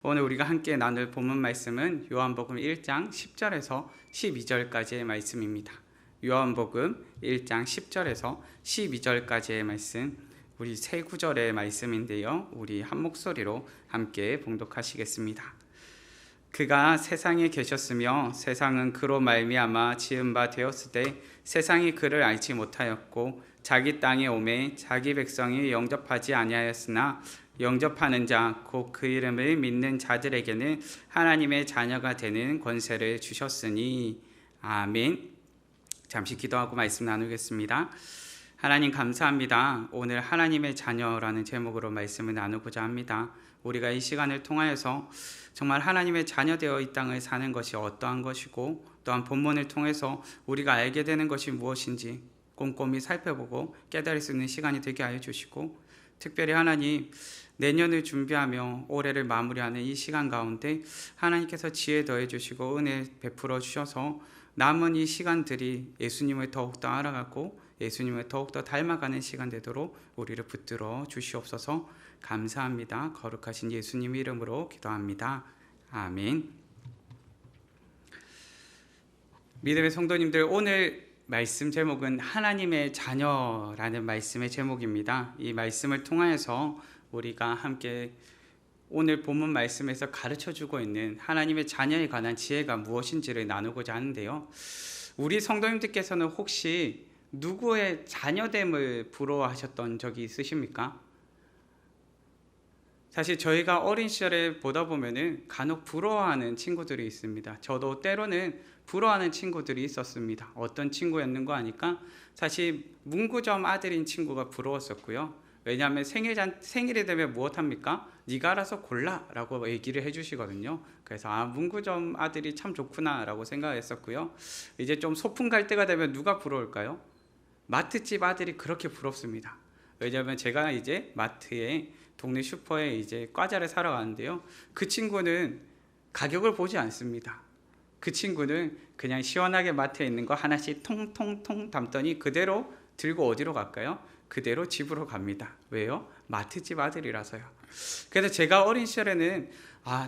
오늘 우리가 함께 나눌 본문 말씀은 요한복음 1장 10절에서 12절까지의 말씀입니다. 요한복음 1장 10절에서 12절까지의 말씀, 우리 세 구절의 말씀인데요. 우리 한 목소리로 함께 봉독하시겠습니다. 그가 세상에 계셨으며 세상은 그로 말미암아 지은 바 되었을 때 세상이 그를 알지 못하였고 자기 땅에 오매 자기 백성이 영접하지 아니하였으나 영접하는 자 곧 그 이름을 믿는 자들에게는 하나님의 자녀가 되는 권세를 주셨으니. 아멘. 잠시 기도하고 말씀 나누겠습니다. 하나님 감사합니다. 오늘 하나님의 자녀라는 제목으로 말씀을 나누고자 합니다. 우리가 이 시간을 통하여서 정말 하나님의 자녀 되어 이 땅을 사는 것이 어떠한 것이고, 또한 본문을 통해서 우리가 알게 되는 것이 무엇인지 꼼꼼히 살펴보고 깨달을 수 있는 시간이 되게 하여 주시고, 특별히 하나님, 내년을 준비하며 올해를 마무리하는 이 시간 가운데 하나님께서 지혜 더해 주시고 은혜 베풀어 주셔서 남은 이 시간들이 예수님을 더욱더 알아가고 예수님을 더욱더 닮아가는 시간 되도록 우리를 붙들어 주시옵소서. 감사합니다. 거룩하신 예수님 이름으로 기도합니다. 아멘. 믿음의 성도님들, 오늘 말씀 제목은 하나님의 자녀라는 말씀의 제목입니다. 이 말씀을 통하여서 우리가 함께 오늘 본문 말씀에서 가르쳐주고 있는 하나님의 자녀에 관한 지혜가 무엇인지를 나누고자 하는데요. 우리 성도님들께서는 혹시 누구의 자녀됨을 부러워하셨던 적이 있으십니까? 사실 저희가 어린 시절에 보다 보면은 간혹 부러워하는 친구들이 있습니다. 저도 때로는 부러워하는 친구들이 있었습니다. 어떤 친구였는가 하니까 사실 문구점 아들인 친구가 부러웠었고요. 왜냐하면 생일이 되면 무엇합니까? 네가 알아서 골라 라고 얘기를 해주시거든요. 그래서 문구점 아들이 참 좋구나 라고 생각했었고요. 이제 좀 소풍 갈 때가 되면 누가 부러울까요? 마트집 아들이 그렇게 부럽습니다. 왜냐하면 제가 이제 마트에 동네 슈퍼에 이제 과자를 사러 가는데요. 그 친구는 가격을 보지 않습니다. 그 친구는 그냥 시원하게 마트에 있는 거 하나씩 통통통 담더니 그대로 들고 어디로 갈까요? 그대로 집으로 갑니다. 왜요? 마트집 아들이라서요. 그래서 제가 어린 시절에는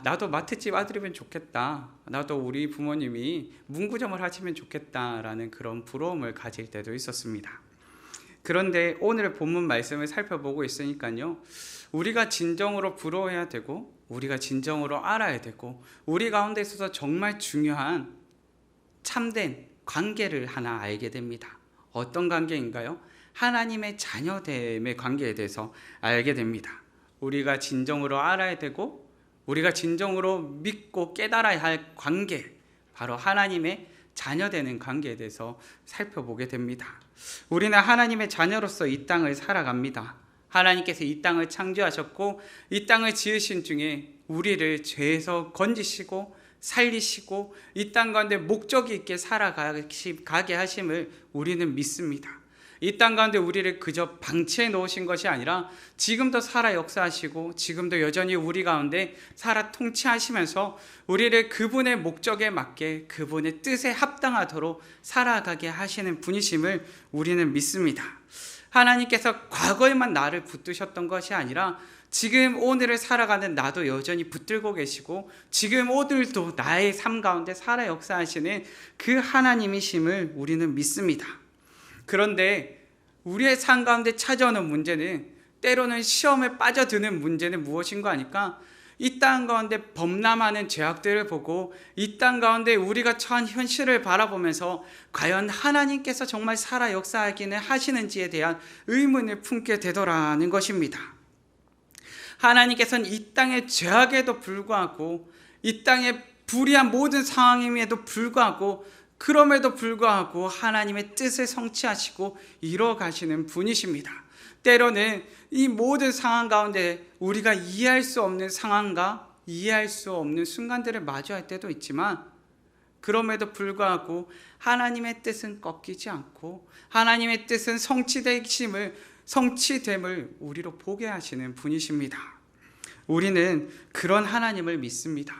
나도 마트집 아들이면 좋겠다. 나도 우리 부모님이 문구점을 하시면 좋겠다라는 그런 부러움을 가질 때도 있었습니다. 그런데 오늘 본문 말씀을 살펴보고 있으니까요. 우리가 진정으로 부러워해야 되고 우리가 진정으로 알아야 되고 우리 가운데 있어서 정말 중요한 참된 관계를 하나 알게 됩니다. 어떤 관계인가요? 하나님의 자녀됨의 관계에 대해서 알게 됩니다. 우리가 진정으로 알아야 되고 우리가 진정으로 믿고 깨달아야 할 관계, 바로 하나님의 자녀되는 관계에 대해서 살펴보게 됩니다. 우리는 하나님의 자녀로서 이 땅을 살아갑니다. 하나님께서 이 땅을 창조하셨고 이 땅을 지으신 중에 우리를 죄에서 건지시고 살리시고 이 땅 가운데 목적이 있게 살아가게 하심을 우리는 믿습니다. 이 땅 가운데 우리를 그저 방치해 놓으신 것이 아니라 지금도 살아 역사하시고 지금도 여전히 우리 가운데 살아 통치하시면서 우리를 그분의 목적에 맞게 그분의 뜻에 합당하도록 살아가게 하시는 분이심을 우리는 믿습니다. 하나님께서 과거에만 나를 붙드셨던 것이 아니라 지금 오늘을 살아가는 나도 여전히 붙들고 계시고 지금 오늘도 나의 삶 가운데 살아 역사하시는 그 하나님이심을 우리는 믿습니다. 그런데 우리의 삶 가운데 찾아오는 문제는 때로는 시험에 빠져드는 문제는 무엇인가 하니까 이 땅 가운데 범람하는 죄악들을 보고 이 땅 가운데 우리가 처한 현실을 바라보면서 과연 하나님께서 정말 살아 역사하기는 하시는지에 대한 의문을 품게 되더라는 것입니다. 하나님께서는 이 땅의 죄악에도 불구하고 이 땅의 불의한 모든 상황임에도 불구하고 그럼에도 불구하고 하나님의 뜻을 성취하시고 이뤄가시는 분이십니다. 때로는 이 모든 상황 가운데 우리가 이해할 수 없는 상황과 이해할 수 없는 순간들을 마주할 때도 있지만 그럼에도 불구하고 하나님의 뜻은 꺾이지 않고 하나님의 뜻은 성취됨을 우리로 보게 하시는 분이십니다. 우리는 그런 하나님을 믿습니다.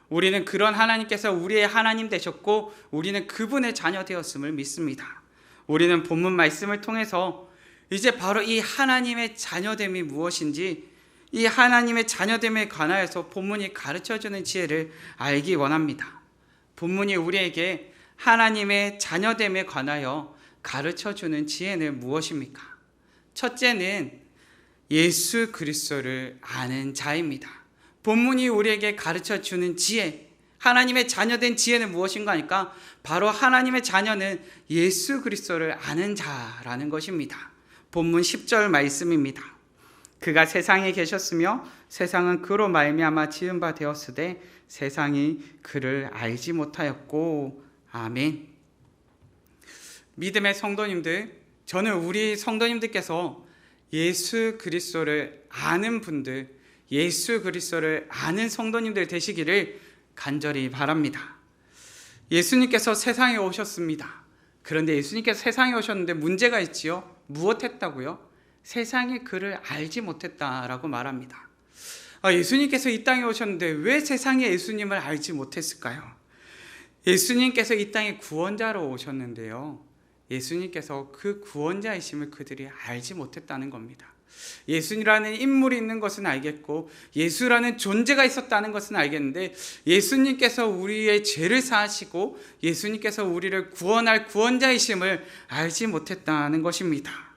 우리는 그런 하나님께서 우리의 하나님 되셨고 우리는 그분의 자녀 되었음을 믿습니다. 우리는 본문 말씀을 통해서 이제 바로 이 하나님의 자녀됨이 무엇인지 이 하나님의 자녀됨에 관하여서 본문이 가르쳐주는 지혜를 알기 원합니다. 본문이 우리에게 하나님의 자녀됨에 관하여 가르쳐주는 지혜는 무엇입니까? 첫째는 예수 그리스도를 아는 자입니다. 본문이 우리에게 가르쳐주는 지혜, 하나님의 자녀된 지혜는 무엇인가 하니까 바로 하나님의 자녀는 예수 그리스도를 아는 자라는 것입니다. 본문 10절 말씀입니다. 그가 세상에 계셨으며 세상은 그로 말미암아 지은 바 되었으되 세상이 그를 알지 못하였고. 아멘. 믿음의 성도님들, 저는 우리 성도님들께서 예수 그리스도를 아는 분들, 예수 그리스도를 아는 성도님들 되시기를 간절히 바랍니다. 예수님께서 세상에 오셨습니다. 그런데 예수님께서 세상에 오셨는데 문제가 있지요. 무엇했다고요? 세상이 그를 알지 못했다라고 말합니다. 예수님께서 이 땅에 오셨는데 왜 세상이 예수님을 알지 못했을까요? 예수님께서 이 땅에 구원자로 오셨는데요, 예수님께서 그 구원자이심을 그들이 알지 못했다는 겁니다. 예수님이라는 인물이 있는 것은 알겠고 예수라는 존재가 있었다는 것은 알겠는데 예수님께서 우리의 죄를 사하시고 예수님께서 우리를 구원할 구원자이심을 알지 못했다는 것입니다.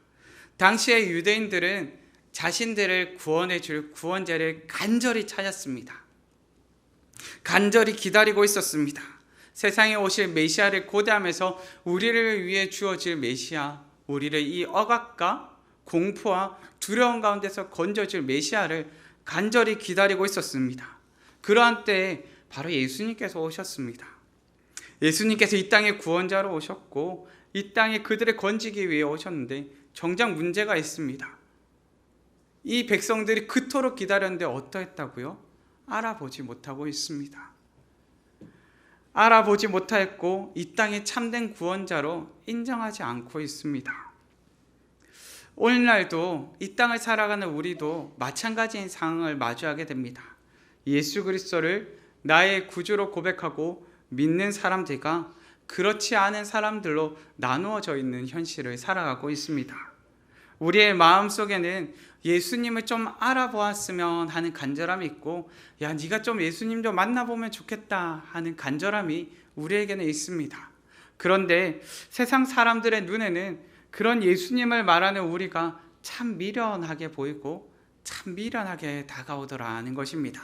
당시의 유대인들은 자신들을 구원해 줄 구원자를 간절히 찾았습니다. 간절히 기다리고 있었습니다. 세상에 오실 메시아를 고대하면서 우리를 위해 주어질 메시아, 우리를 이 억압과 공포와 두려움 가운데서 건져줄 메시아를 간절히 기다리고 있었습니다. 그러한 때에 바로 예수님께서 오셨습니다. 예수님께서 이 땅에 구원자로 오셨고 이 땅에 그들을 건지기 위해 오셨는데 정작 문제가 있습니다. 이 백성들이 그토록 기다렸는데 어떠했다고요? 알아보지 못하고 있습니다. 알아보지 못하였고 이 땅에 참된 구원자로 인정하지 않고 있습니다. 오늘날도 이 땅을 살아가는 우리도 마찬가지인 상황을 마주하게 됩니다. 예수 그리스도를 나의 구주로 고백하고 믿는 사람들과 그렇지 않은 사람들로 나누어져 있는 현실을 살아가고 있습니다. 우리의 마음속에는 예수님을 좀 알아보았으면 하는 간절함이 있고, 야, 네가 좀 예수님 좀 만나보면 좋겠다 하는 간절함이 우리에게는 있습니다. 그런데 세상 사람들의 눈에는 그런 예수님을 말하는 우리가 참 미련하게 보이고 참 미련하게 다가오더라는 것입니다.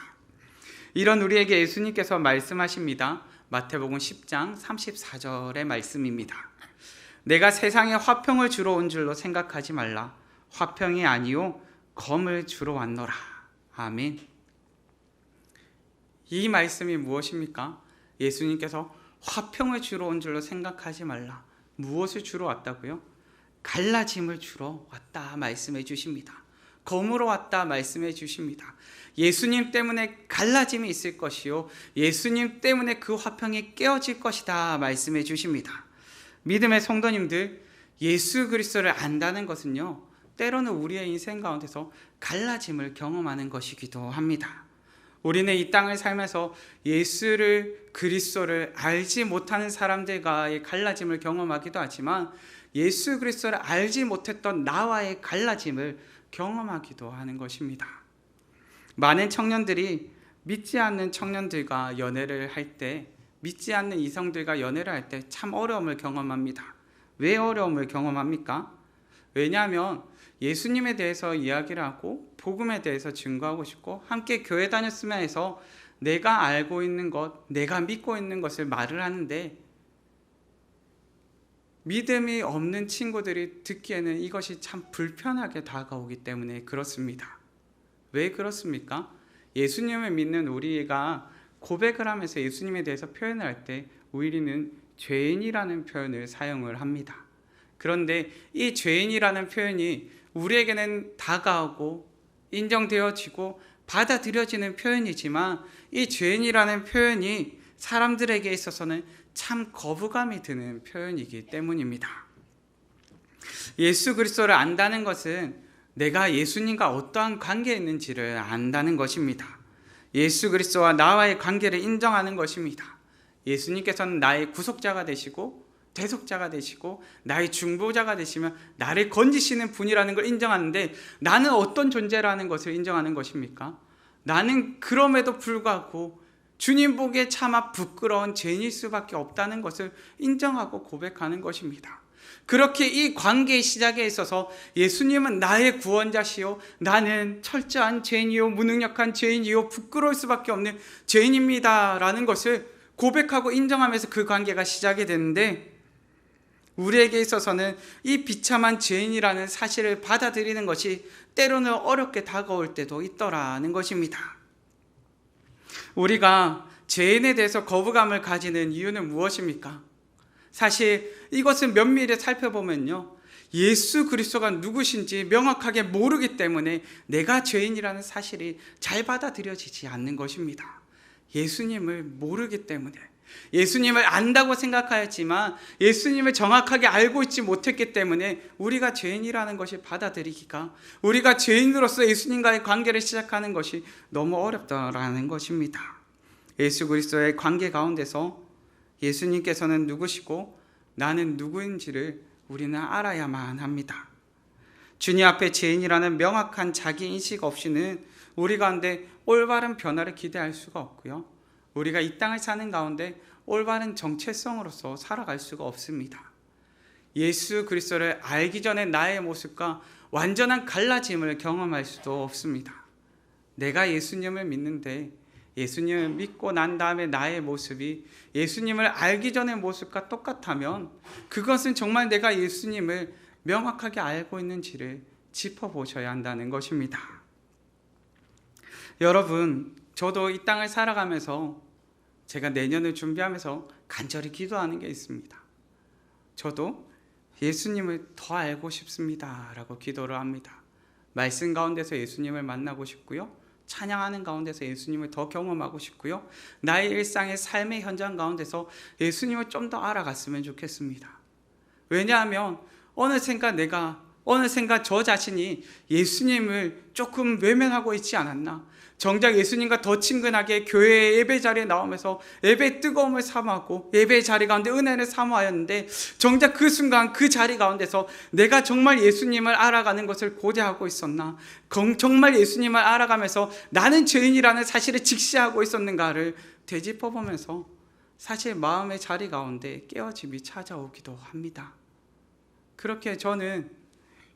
이런 우리에게 예수님께서 말씀하십니다. 마태복음 10장 34절의 말씀입니다. 내가 세상에 화평을 주러 온 줄로 생각하지 말라. 화평이 아니요 검을 주러 왔노라. 아멘. 이 말씀이 무엇입니까? 예수님께서 화평을 주러 온 줄로 생각하지 말라. 무엇을 주러 왔다고요? 갈라짐을 주러 왔다 말씀해 주십니다. 검으로 왔다 말씀해 주십니다. 예수님 때문에 갈라짐이 있을 것이요 예수님 때문에 그 화평이 깨어질 것이다 말씀해 주십니다. 믿음의 성도님들, 예수 그리스도를 안다는 것은요 때로는 우리의 인생 가운데서 갈라짐을 경험하는 것이기도 합니다. 우리는 이 땅을 살면서 예수를 그리스도를 알지 못하는 사람들과의 갈라짐을 경험하기도 하지만 예수 그리스도를 알지 못했던 나와의 갈라짐을 경험하기도 하는 것입니다. 많은 청년들이 믿지 않는 청년들과 연애를 할 때, 믿지 않는 이성들과 연애를 할 때 참 어려움을 경험합니다. 왜 어려움을 경험합니까? 왜냐하면 예수님에 대해서 이야기를 하고 복음에 대해서 증거하고 싶고 함께 교회 다녔으면 해서 내가 알고 있는 것, 내가 믿고 있는 것을 말을 하는데 믿음이 없는 친구들이 듣기에는 이것이 참 불편하게 다가오기 때문에 그렇습니다. 왜 그렇습니까? 예수님을 믿는 우리가 고백을 하면서 예수님에 대해서 표현을 할 때 우리는 죄인이라는 표현을 사용을 합니다. 그런데 이 죄인이라는 표현이 우리에게는 다가오고 인정되어지고 받아들여지는 표현이지만 이 죄인이라는 표현이 사람들에게 있어서는 참 거부감이 드는 표현이기 때문입니다. 예수 그리스도를 안다는 것은 내가 예수님과 어떠한 관계에 있는지를 안다는 것입니다. 예수 그리스도와 나와의 관계를 인정하는 것입니다. 예수님께서는 나의 구속자가 되시고 대속자가 되시고 나의 중보자가 되시며 나를 건지시는 분이라는 걸 인정하는데, 나는 어떤 존재라는 것을 인정하는 것입니까? 나는 그럼에도 불구하고 주님 보기에 차마 부끄러운 죄인일 수밖에 없다는 것을 인정하고 고백하는 것입니다. 그렇게 이 관계의 시작에 있어서 예수님은 나의 구원자시요, 나는 철저한 죄인이요, 무능력한 죄인이요, 부끄러울 수밖에 없는 죄인입니다 라는 것을 고백하고 인정하면서 그 관계가 시작이 되는데, 우리에게 있어서는 이 비참한 죄인이라는 사실을 받아들이는 것이 때로는 어렵게 다가올 때도 있더라는 것입니다. 우리가 죄인에 대해서 거부감을 가지는 이유는 무엇입니까? 사실 이것을 면밀히 살펴보면요, 예수 그리스도가 누구신지 명확하게 모르기 때문에 내가 죄인이라는 사실이 잘 받아들여지지 않는 것입니다. 예수님을 모르기 때문에, 예수님을 안다고 생각하였지만 예수님을 정확하게 알고 있지 못했기 때문에 우리가 죄인이라는 것이 받아들이기가, 우리가 죄인으로서 예수님과의 관계를 시작하는 것이 너무 어렵다라는 것입니다. 예수 그리스도의 관계 가운데서 예수님께서는 누구시고 나는 누구인지를 우리는 알아야만 합니다. 주님 앞에 죄인이라는 명확한 자기인식 없이는 우리 가운데 올바른 변화를 기대할 수가 없고요, 우리가 이 땅을 사는 가운데 올바른 정체성으로서 살아갈 수가 없습니다. 예수 그리스도를 알기 전에 나의 모습과 완전한 갈라짐을 경험할 수도 없습니다. 내가 예수님을 믿는데 예수님을 믿고 난 다음에 나의 모습이 예수님을 알기 전의 모습과 똑같다면 그것은 정말 내가 예수님을 명확하게 알고 있는지를 짚어보셔야 한다는 것입니다. 여러분, 저도 이 땅을 살아가면서 제가 내년을 준비하면서 간절히 기도하는 게 있습니다. 저도 예수님을 더 알고 싶습니다 라고 기도를 합니다. 말씀 가운데서 예수님을 만나고 싶고요, 찬양하는 가운데서 예수님을 더 경험하고 싶고요, 나의 일상의 삶의 현장 가운데서 예수님을 좀 더 알아갔으면 좋겠습니다. 왜냐하면 어느샌가 저 자신이 예수님을 조금 외면하고 있지 않았나, 정작 예수님과 더 친근하게 교회의 예배 자리에 나오면서 예배의 뜨거움을 사모하고 예배의 자리 가운데 은혜를 사모하였는데, 정작 그 순간 그 자리 가운데서 내가 정말 예수님을 알아가는 것을 고대하고 있었나, 정말 예수님을 알아가면서 나는 죄인이라는 사실을 직시하고 있었는가를 되짚어보면서 사실 마음의 자리 가운데 깨어짐이 찾아오기도 합니다. 그렇게 저는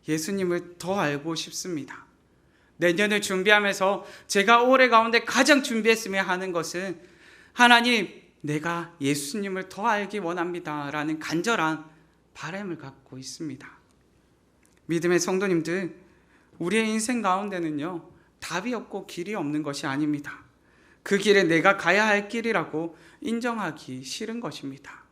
예수님을 더 알고 싶습니다. 내년을 준비하면서 제가 올해 가운데 가장 준비했으면 하는 것은, 하나님, 내가 예수님을 더 알기 원합니다 라는 간절한 바람을 갖고 있습니다. 믿음의 성도님들, 우리의 인생 가운데는요, 답이 없고 길이 없는 것이 아닙니다. 그 길에 내가 가야 할 길이라고 인정하기 싫은 것입니다.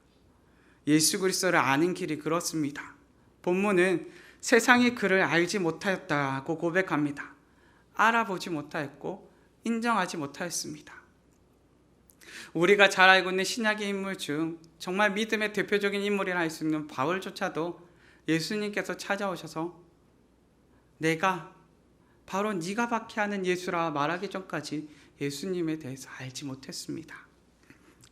예수 그리스도를 아는 길이 그렇습니다. 본문은 세상이 그를 알지 못하였다고 고백합니다. 알아보지 못하였고 인정하지 못하였습니다. 우리가 잘 알고 있는 신약의 인물 중 정말 믿음의 대표적인 인물이라 할 수 있는 바울조차도 예수님께서 찾아오셔서 내가 바로 네가 박해하는 예수라 말하기 전까지 예수님에 대해서 알지 못했습니다.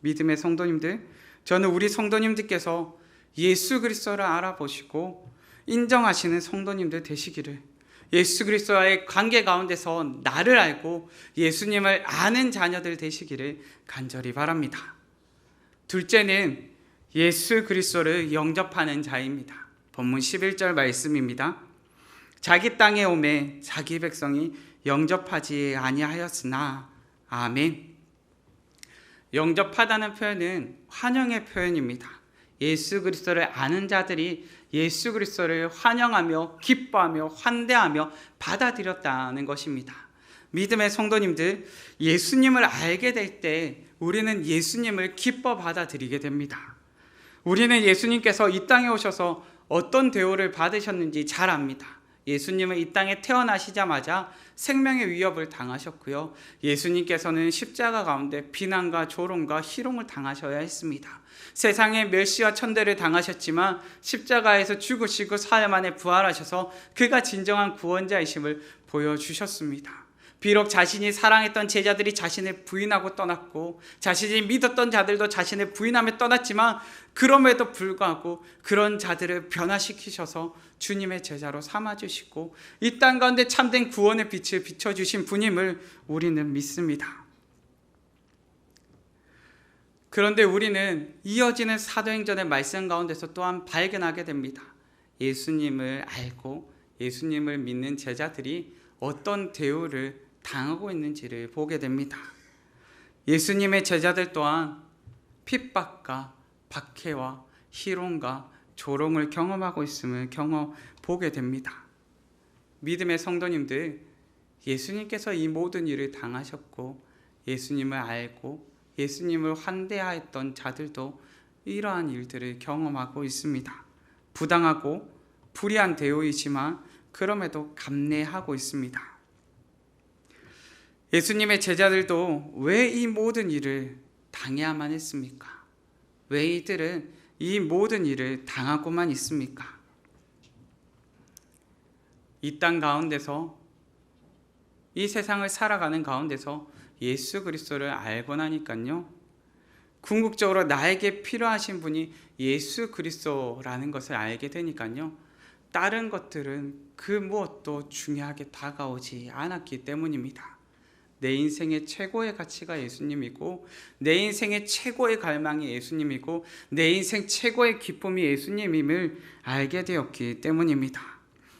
믿음의 성도님들, 저는 우리 성도님들께서 예수 그리스도를 알아보시고 인정하시는 성도님들 되시기를, 예수 그리스도와의 관계 가운데서 나를 알고 예수님을 아는 자녀들 되시기를 간절히 바랍니다. 둘째는 예수 그리스도를 영접하는 자입니다. 본문 11절 말씀입니다. 자기 땅에 오매 자기 백성이 영접하지 아니하였으나. 아멘. 영접하다는 표현은 환영의 표현입니다. 예수 그리스도를 아는 자들이 예수 그리스도를 환영하며 기뻐하며 환대하며 받아들였다는 것입니다. 믿음의 성도님들, 예수님을 알게 될 때 우리는 예수님을 기뻐 받아들이게 됩니다. 우리는 예수님께서 이 땅에 오셔서 어떤 대우를 받으셨는지 잘 압니다. 예수님은 이 땅에 태어나시자마자 생명의 위협을 당하셨고요, 예수님께서는 십자가 가운데 비난과 조롱과 희롱을 당하셔야 했습니다. 세상의 멸시와 천대를 당하셨지만 십자가에서 죽으시고 사흘 만에 부활하셔서 그가 진정한 구원자이심을 보여주셨습니다. 비록 자신이 사랑했던 제자들이 자신을 부인하고 떠났고 자신이 믿었던 자들도 자신을 부인하며 떠났지만 그럼에도 불구하고 그런 자들을 변화시키셔서 주님의 제자로 삼아주시고 이 땅 가운데 참된 구원의 빛을 비춰주신 분임을 우리는 믿습니다. 그런데 우리는 이어지는 사도행전의 말씀 가운데서 또한 발견하게 됩니다. 예수님을 알고 예수님을 믿는 제자들이 어떤 대우를 당하고 있는지를 보게 됩니다. 예수님의 제자들 또한 핍박과 박해와 희롱과 조롱을 경험하고 있음을 보게 됩니다. 믿음의 성도님들, 예수님께서 이 모든 일을 당하셨고 예수님을 알고 예수님을 환대하였던 자들도 이러한 일들을 경험하고 있습니다. 부당하고 불의한 대우이지만 그럼에도 감내하고 있습니다. 예수님의 제자들도 왜 이 모든 일을 당해야만 했습니까? 왜 이들은 이 모든 일을 당하고만 있습니까? 이 땅 가운데서 이 세상을 살아가는 가운데서 예수 그리스도를 알고 나니까요, 궁극적으로 나에게 필요하신 분이 예수 그리스도라는 것을 알게 되니까요, 다른 것들은 그 무엇도 중요하게 다가오지 않았기 때문입니다. 내 인생의 최고의 가치가 예수님이고 내 인생의 최고의 갈망이 예수님이고 내 인생 최고의 기쁨이 예수님임을 알게 되었기 때문입니다.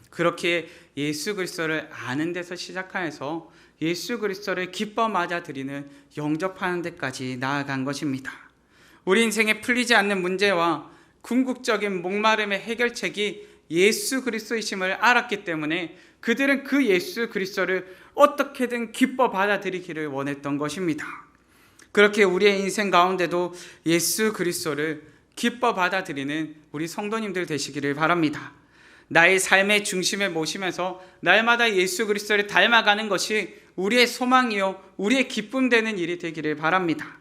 그렇게 예수 그리스도를 아는 데서 시작하여서 예수 그리스도를 기뻐 맞아들이는 영접하는 데까지 나아간 것입니다. 우리 인생에 풀리지 않는 문제와 궁극적인 목마름의 해결책이 예수 그리스도이심을 알았기 때문에 그들은 그 예수 그리스도를 어떻게든 기뻐 받아들이기를 원했던 것입니다. 그렇게 우리의 인생 가운데도 예수 그리스도를 기뻐 받아들이는 우리 성도님들 되시기를 바랍니다. 나의 삶의 중심에 모시면서 날마다 예수 그리스도를 닮아가는 것이 우리의 소망이요 우리의 기쁨 되는 일이 되기를 바랍니다.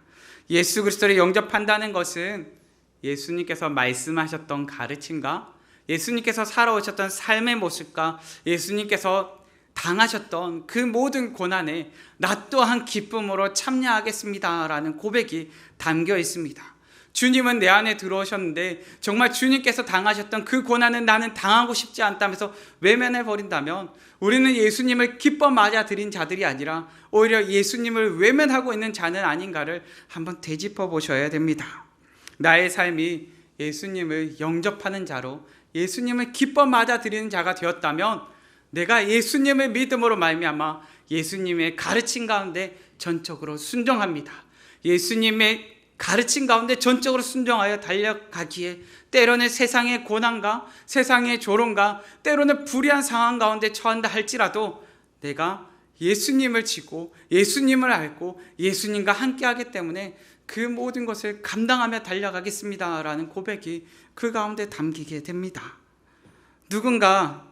예수 그리스도를 영접한다는 것은 예수님께서 말씀하셨던 가르침과 예수님께서 살아오셨던 삶의 모습과 예수님께서 당하셨던 그 모든 고난에 나 또한 기쁨으로 참여하겠습니다라는 고백이 담겨 있습니다. 주님은 내 안에 들어오셨는데 정말 주님께서 당하셨던 그 고난은 나는 당하고 싶지 않다면서 외면해 버린다면 우리는 예수님을 기뻐 맞아들인 자들이 아니라 오히려 예수님을 외면하고 있는 자는 아닌가를 한번 되짚어 보셔야 됩니다. 나의 삶이 예수님을 영접하는 자로 예수님을 기뻐 맞아들이는 자가 되었다면 내가 예수님의 믿음으로 말미암아 예수님의 가르침 가운데 전적으로 순종합니다. 예수님의 가르침 가운데 전적으로 순종하여 달려가기에 때로는 세상의 고난과 세상의 조롱과 때로는 불의한 상황 가운데 처한다 할지라도 내가 예수님을 지고 예수님을 알고 예수님과 함께하기 때문에 그 모든 것을 감당하며 달려가겠습니다 라는 고백이 그 가운데 담기게 됩니다. 누군가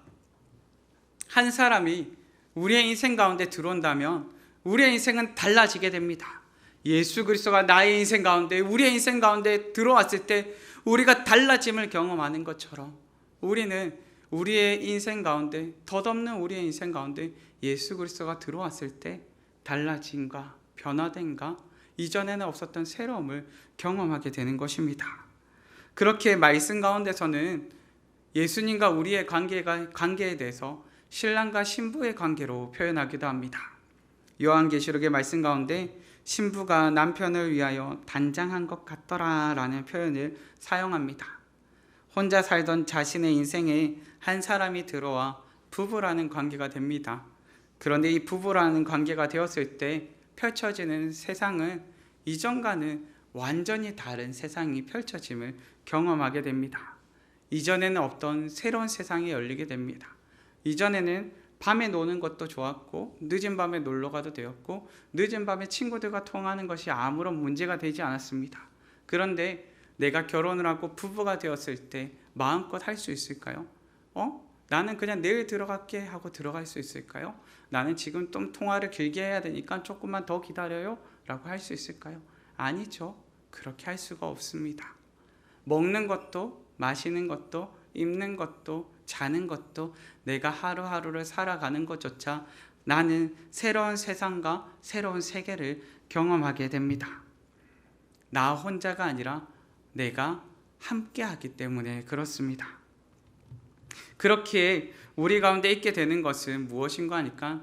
한 사람이 우리의 인생 가운데 들어온다면 우리의 인생은 달라지게 됩니다. 예수 그리스도가 나의 인생 가운데 우리의 인생 가운데 들어왔을 때 우리가 달라짐을 경험하는 것처럼 우리는 우리의 인생 가운데 덧없는 우리의 인생 가운데 예수 그리스도가 들어왔을 때 달라짐과 변화됨과 이전에는 없었던 새로움을 경험하게 되는 것입니다. 그렇게 말씀 가운데서는 예수님과 우리의 관계에 대해서 신랑과 신부의 관계로 표현하기도 합니다. 요한계시록의 말씀 가운데 신부가 남편을 위하여 단장한 것 같더라 라는 표현을 사용합니다. 혼자 살던 자신의 인생에 한 사람이 들어와 부부라는 관계가 됩니다. 그런데 이 부부라는 관계가 되었을 때 펼쳐지는 세상은 이전과는 완전히 다른 세상이 펼쳐짐을 경험하게 됩니다. 이전에는 없던 새로운 세상이 열리게 됩니다. 이전에는 밤에 노는 것도 좋았고 늦은 밤에 놀러 가도 되었고 늦은 밤에 친구들과 통하는 것이 아무런 문제가 되지 않았습니다. 그런데 내가 결혼을 하고 부부가 되었을 때 마음껏 할 수 있을까요? 나는 그냥 내일 들어갈게 하고 들어갈 수 있을까요? 나는 지금 좀 통화를 길게 해야 되니까 조금만 더 기다려요 라고 할 수 있을까요? 아니죠. 그렇게 할 수가 없습니다. 먹는 것도 마시는 것도 입는 것도 자는 것도 내가 하루하루를 살아가는 것조차 나는 새로운 세상과 새로운 세계를 경험하게 됩니다. 나 혼자가 아니라 내가 함께 하기 때문에 그렇습니다. 그렇게 우리 가운데 있게 되는 것은 무엇인가 하니까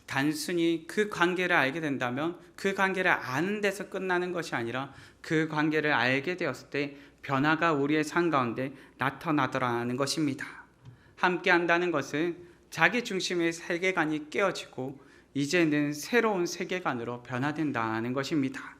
단순히 그 관계를 알게 된다면 그 관계를 아는 데서 끝나는 것이 아니라 그 관계를 알게 되었을 때 변화가 우리의 삶 가운데 나타나더라는 것입니다. 함께 한다는 것은 자기 중심의 세계관이 깨어지고 이제는 새로운 세계관으로 변화된다는 것입니다.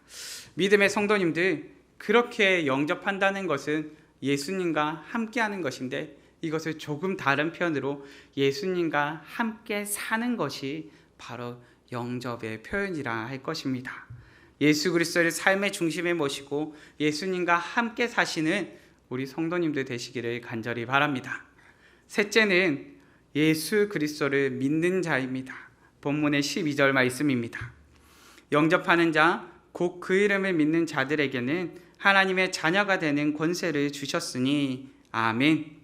믿음의 성도님들, 그렇게 영접한다는 것은 예수님과 함께하는 것인데 이것을 조금 다른 표현으로 예수님과 함께 사는 것이 바로 영접의 표현이라 할 것입니다. 예수 그리스도를 삶의 중심에 모시고 예수님과 함께 사시는 우리 성도님들 되시기를 간절히 바랍니다. 셋째는 예수 그리스도를 믿는 자입니다. 본문의 12절 말씀입니다. 영접하는 자, 곧 그 이름을 믿는 자들에게는 하나님의 자녀가 되는 권세를 주셨으니 아멘.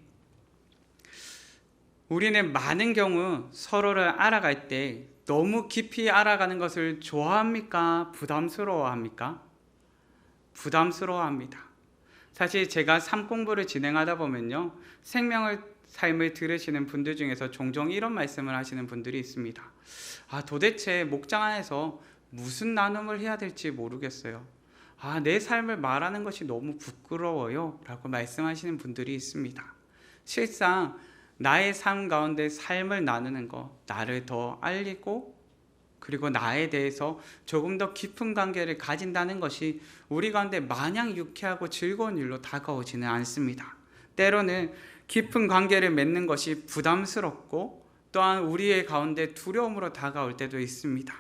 우리는 많은 경우 서로를 알아갈 때 너무 깊이 알아가는 것을 좋아합니까? 부담스러워합니까? 부담스러워합니다. 사실 제가 삶 공부를 진행하다 보면요, 삶을 들으시는 분들 중에서 종종 이런 말씀을 하시는 분들이 있습니다. 도대체 목장 안에서 무슨 나눔을 해야 될지 모르겠어요. 내 삶을 말하는 것이 너무 부끄러워요 라고 말씀하시는 분들이 있습니다. 실상 나의 삶 가운데 삶을 나누는 것, 나를 더 알리고 그리고 나에 대해서 조금 더 깊은 관계를 가진다는 것이 우리 가운데 마냥 유쾌하고 즐거운 일로 다가오지는 않습니다. 때로는 깊은 관계를 맺는 것이 부담스럽고 또한 우리의 가운데 두려움으로 다가올 때도 있습니다.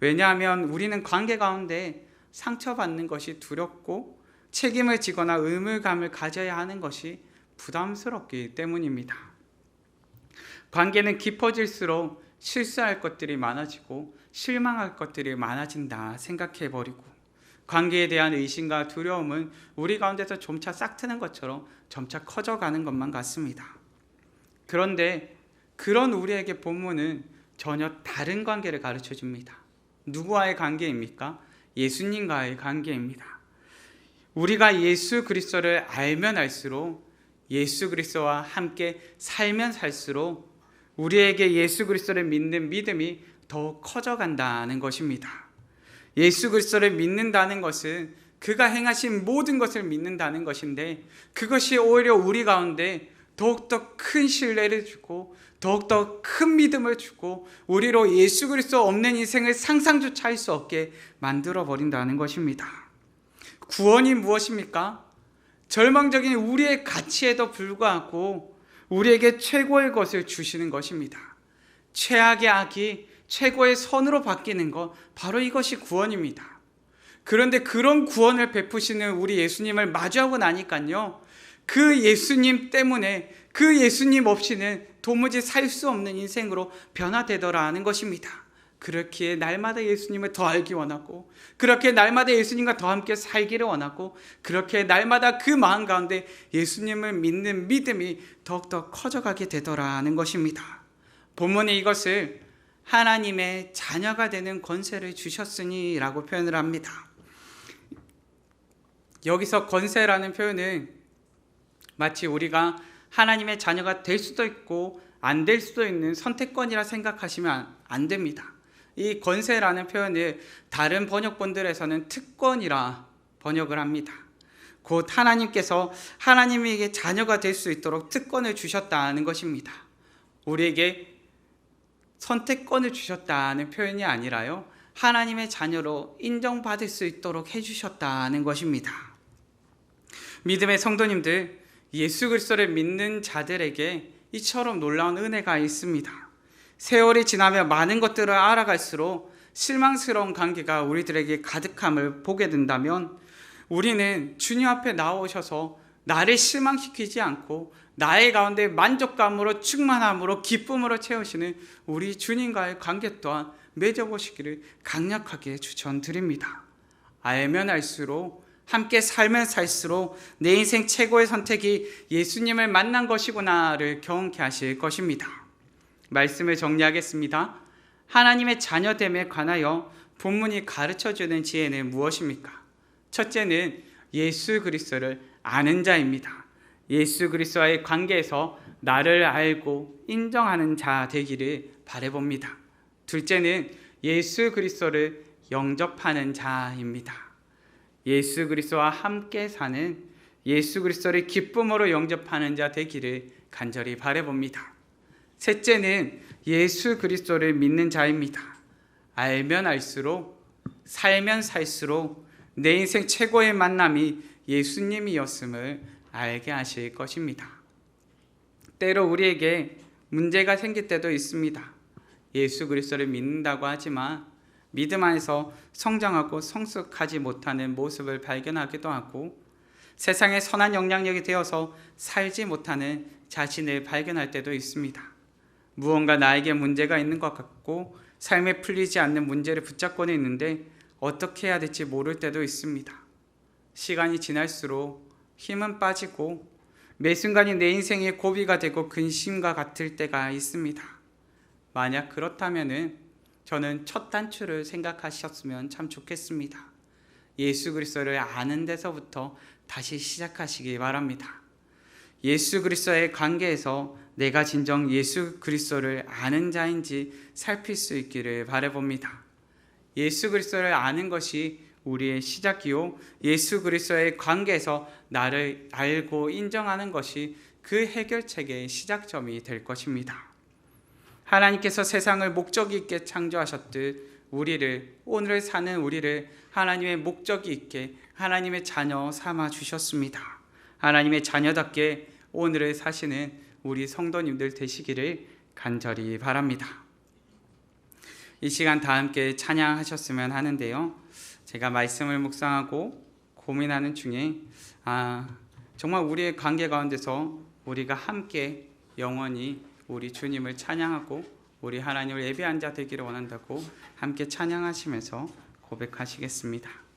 왜냐하면 우리는 관계 가운데 상처받는 것이 두렵고 책임을 지거나 의무감을 가져야 하는 것이 부담스럽기 때문입니다. 관계는 깊어질수록 실수할 것들이 많아지고 실망할 것들이 많아진다 생각해버리고 관계에 대한 의심과 두려움은 우리 가운데서 점차 싹트는 것처럼 점차 커져가는 것만 같습니다. 그런데 그런 우리에게 본문은 전혀 다른 관계를 가르쳐 줍니다. 누구와의 관계입니까? 예수님과의 관계입니다. 우리가 예수 그리스도를 알면 알수록 예수 그리스도와 함께 살면 살수록 우리에게 예수 그리스도를 믿는 믿음이 더욱 커져간다는 것입니다. 예수 그리스도를 믿는다는 것은 그가 행하신 모든 것을 믿는다는 것인데 그것이 오히려 우리 가운데 더욱더 큰 신뢰를 주고 더욱더 큰 믿음을 주고 우리로 예수 그리스도 없는 인생을 상상조차 할 수 없게 만들어 버린다는 것입니다. 구원이 무엇입니까? 절망적인 우리의 가치에도 불구하고 우리에게 최고의 것을 주시는 것입니다. 최악의 악이 최고의 선으로 바뀌는 것, 바로 이것이 구원입니다. 그런데 그런 구원을 베푸시는 우리 예수님을 마주하고 나니까요, 그 예수님 때문에 그 예수님 없이는 도무지 살 수 없는 인생으로 변화되더라는 것입니다. 그렇기에 날마다 예수님을 더 알기 원하고 그렇게 날마다 예수님과 더 함께 살기를 원하고 그렇게 날마다 그 마음 가운데 예수님을 믿는 믿음이 더욱더 커져가게 되더라는 것입니다. 본문에 이것을 하나님의 자녀가 되는 권세를 주셨으니 라고 표현을 합니다. 여기서 권세라는 표현은 마치 우리가 하나님의 자녀가 될 수도 있고 안 될 수도 있는 선택권이라 생각하시면 안 됩니다. 이 권세라는 표현을 다른 번역본들에서는 특권이라 번역을 합니다. 곧 하나님께서 하나님에게 자녀가 될 수 있도록 특권을 주셨다는 것입니다. 우리에게 선택권을 주셨다는 표현이 아니라요, 하나님의 자녀로 인정받을 수 있도록 해주셨다는 것입니다. 믿음의 성도님들, 예수 그리스도를 믿는 자들에게 이처럼 놀라운 은혜가 있습니다. 세월이 지나며 많은 것들을 알아갈수록 실망스러운 관계가 우리들에게 가득함을 보게 된다면 우리는 주님 앞에 나오셔서 나를 실망시키지 않고 나의 가운데 만족감으로 충만함으로 기쁨으로 채우시는 우리 주님과의 관계 또한 맺어보시기를 강력하게 추천드립니다. 알면 알수록 함께 살면 살수록 내 인생 최고의 선택이 예수님을 만난 것이구나를 경험케 하실 것입니다. 말씀을 정리하겠습니다. 하나님의 자녀됨에 관하여 본문이 가르쳐주는 지혜는 무엇입니까? 첫째는 예수 그리스도를 아는 자입니다. 예수 그리스도와의 관계에서 나를 알고 인정하는 자 되기를 바라봅니다. 둘째는 예수 그리스도를 영접하는 자입니다. 예수 그리스도와 함께 사는, 예수 그리스도를 기쁨으로 영접하는 자 되기를 간절히 바라봅니다. 셋째는 예수 그리스도를 믿는 자입니다. 알면 알수록, 살면 살수록 내 인생 최고의 만남이 예수님이었음을 알게 하실 것입니다. 때로 우리에게 문제가 생길 때도 있습니다. 예수 그리스도를 믿는다고 하지만 믿음 안에서 성장하고 성숙하지 못하는 모습을 발견하기도 하고, 세상에 선한 영향력이 되어서 살지 못하는 자신을 발견할 때도 있습니다. 무언가 나에게 문제가 있는 것 같고 삶에 풀리지 않는 문제를 붙잡고는 있는데 어떻게 해야 될지 모를 때도 있습니다. 시간이 지날수록 힘은 빠지고 매 순간이 내 인생의 고비가 되고 근심과 같을 때가 있습니다. 만약 그렇다면 저는 첫 단추를 생각하셨으면 참 좋겠습니다. 예수 그리스도를 아는 데서부터 다시 시작하시기 바랍니다. 예수 그리스도의 관계에서 내가 진정 예수 그리스도를 아는 자인지 살필 수 있기를 바라봅니다. 예수 그리스도를 아는 것이 우리의 시작이요, 예수 그리스도의 관계에서 나를 알고 인정하는 것이 그 해결책의 시작점이 될 것입니다. 하나님께서 세상을 목적 있게 창조하셨듯 오늘을 사는 우리를 하나님의 목적이 있게 하나님의 자녀 삼아 주셨습니다. 하나님의 자녀답게 오늘을 사시는 우리 성도님들 되시기를 간절히 바랍니다. 이 시간 다 함께 찬양하셨으면 하는데요. 제가 말씀을 묵상하고 고민하는 중에 정말 우리의 관계 가운데서 우리가 함께 영원히 우리 주님을 찬양하고 우리 하나님을 예배한 자 되기를 원한다고 함께 찬양하시면서 고백하시겠습니다.